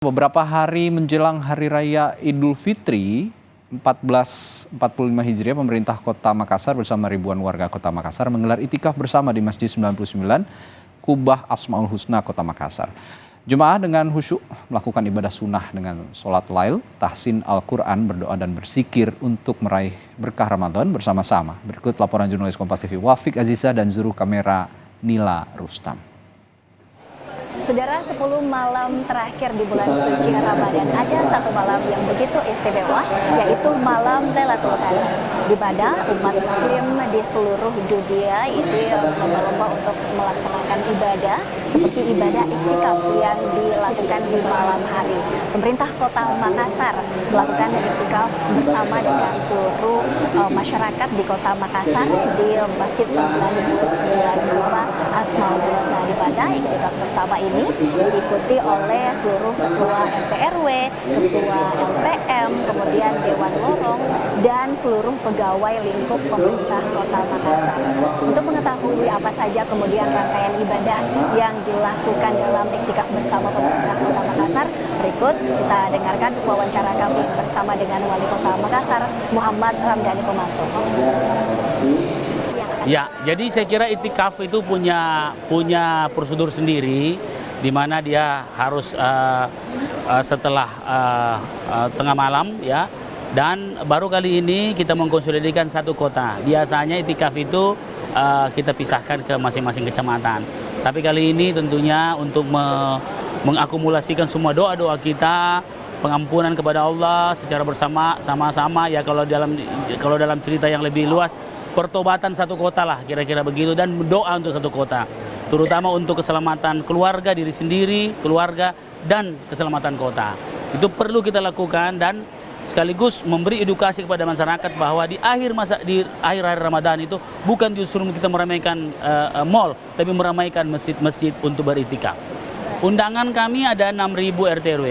Beberapa hari menjelang Hari Raya Idul Fitri 1445 Hijriah, pemerintah Kota Makassar bersama ribuan warga Kota Makassar menggelar itikaf bersama di Masjid 99 Kubah Asmaul Husna Kota Makassar. Jemaah dengan khusyuk melakukan ibadah sunnah dengan sholat lail, tahsin Al-Quran, berdoa dan berzikir untuk meraih berkah Ramadan bersama-sama. Berikut laporan jurnalis Kompas TV Wafik Aziza dan juru kamera Nila Rustam. Saudara, 10 malam terakhir di bulan suci Ramadan ada satu malam yang begitu istimewa, yaitu malam Lailatul Qadar, di mana umat muslim di seluruh dunia ini berlomba-lomba untuk melaksanakan ibadah seperti ibadah iktikaf yang dilakukan di malam hari. Pemerintah Kota Makassar melakukan iktikaf bersama dengan seluruh masyarakat di Kota Makassar di Masjid 99 Kubah Asmaul Husna, di mana iktikaf bersama ini diikuti oleh seluruh ketua MPRW, ketua LPM, kemudian Dewan Lorong, dan seluruh pegawai lingkup pemerintah Kota Makassar. Untuk mengetahui apa saja kemudian rangkaian ibadah yang dilakukan dalam iktikaf bersama pemerintah Kota Makassar, berikut kita dengarkan wawancara kami bersama dengan Wali Kota Makassar, Muhammad Ramdhani Pomanto. Ya, jadi saya kira iktikaf itu punya prosedur sendiri, di mana dia harus setelah tengah malam, ya, dan baru kali ini kita mengkonsolidasikan satu kota. Biasanya iktikaf itu kita pisahkan ke masing-masing kecamatan, tapi kali ini tentunya untuk mengakumulasikan semua doa-doa kita, pengampunan kepada Allah secara sama-sama, ya, kalau dalam cerita yang lebih luas, pertobatan satu kota lah, kira-kira begitu, dan doa untuk satu kota, terutama untuk keselamatan keluarga, diri sendiri, keluarga, dan keselamatan kota. Itu perlu kita lakukan, dan sekaligus memberi edukasi kepada masyarakat bahwa di akhir hari Ramadan itu bukan justru kita meramaikan mall, tapi meramaikan masjid-masjid untuk beriktikaf. Undangan kami ada 6.000 RT/RW,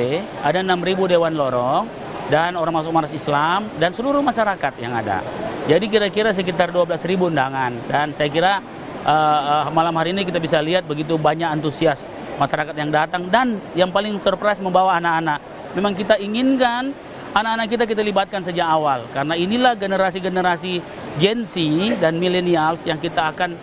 ada 6.000 Dewan Lorong, dan ormas Islam, dan seluruh masyarakat yang ada. Jadi kira-kira sekitar 12.000 undangan, dan saya kira malam hari ini kita bisa lihat begitu banyak antusias masyarakat yang datang, dan yang paling surprise membawa anak-anak. Memang kita inginkan anak-anak kita libatkan sejak awal, karena inilah generasi-generasi Gen Z dan millennials yang kita akan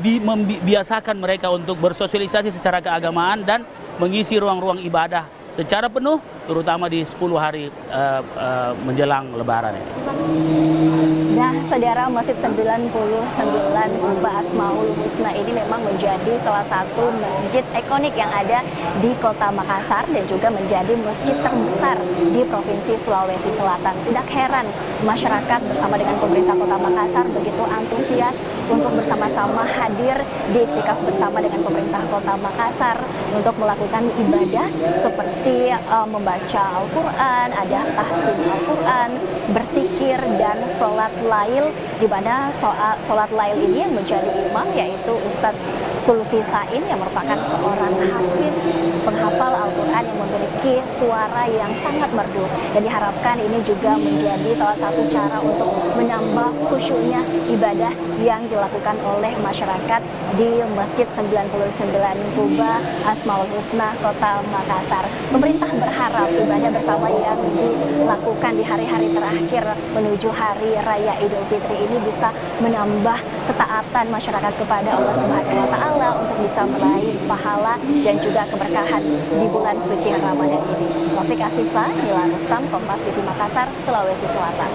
membiasakan mereka untuk bersosialisasi secara keagamaan dan mengisi ruang-ruang ibadah secara penuh, terutama di 10 hari menjelang Lebaran. Nah, saudara, Masjid 99 Kubah Asmaul Husna ini memang menjadi salah satu masjid ikonik yang ada di Kota Makassar dan juga menjadi masjid terbesar di Provinsi Sulawesi Selatan. Tidak heran masyarakat bersama dengan pemerintah Kota Makassar begitu antusias untuk bersama-sama hadir di iktikaf bersama dengan pemerintah Kota Makassar untuk melakukan ibadah seperti membaca Al-Quran, ada tahsin Al-Quran, berzikir, dan sholat lail, di mana sholat lail ini yang menjadi imam yaitu Ustadz Sulfi Sain yang merupakan seorang hafiz penghafal Al-Quran yang memiliki suara yang sangat merdu, dan diharapkan ini juga menjadi salah satu cara untuk menambah khusyuknya ibadah yang dilakukan oleh masyarakat di Masjid 99 Kubah Asmaul Husna Kota Makassar. Pemerintah berharap ibadah bersama yang dilakukan di hari-hari terakhir menuju Hari Raya Idul Fitri ini bisa menambah ketaatan masyarakat kepada Allah Subhanahu wa Ta'ala untuk bisa meraih pahala dan juga keberkahan di bulan suci Ramadan ini. Wafik Aziza, Nila Rustam, Kompas TV Makassar, Sulawesi Selatan.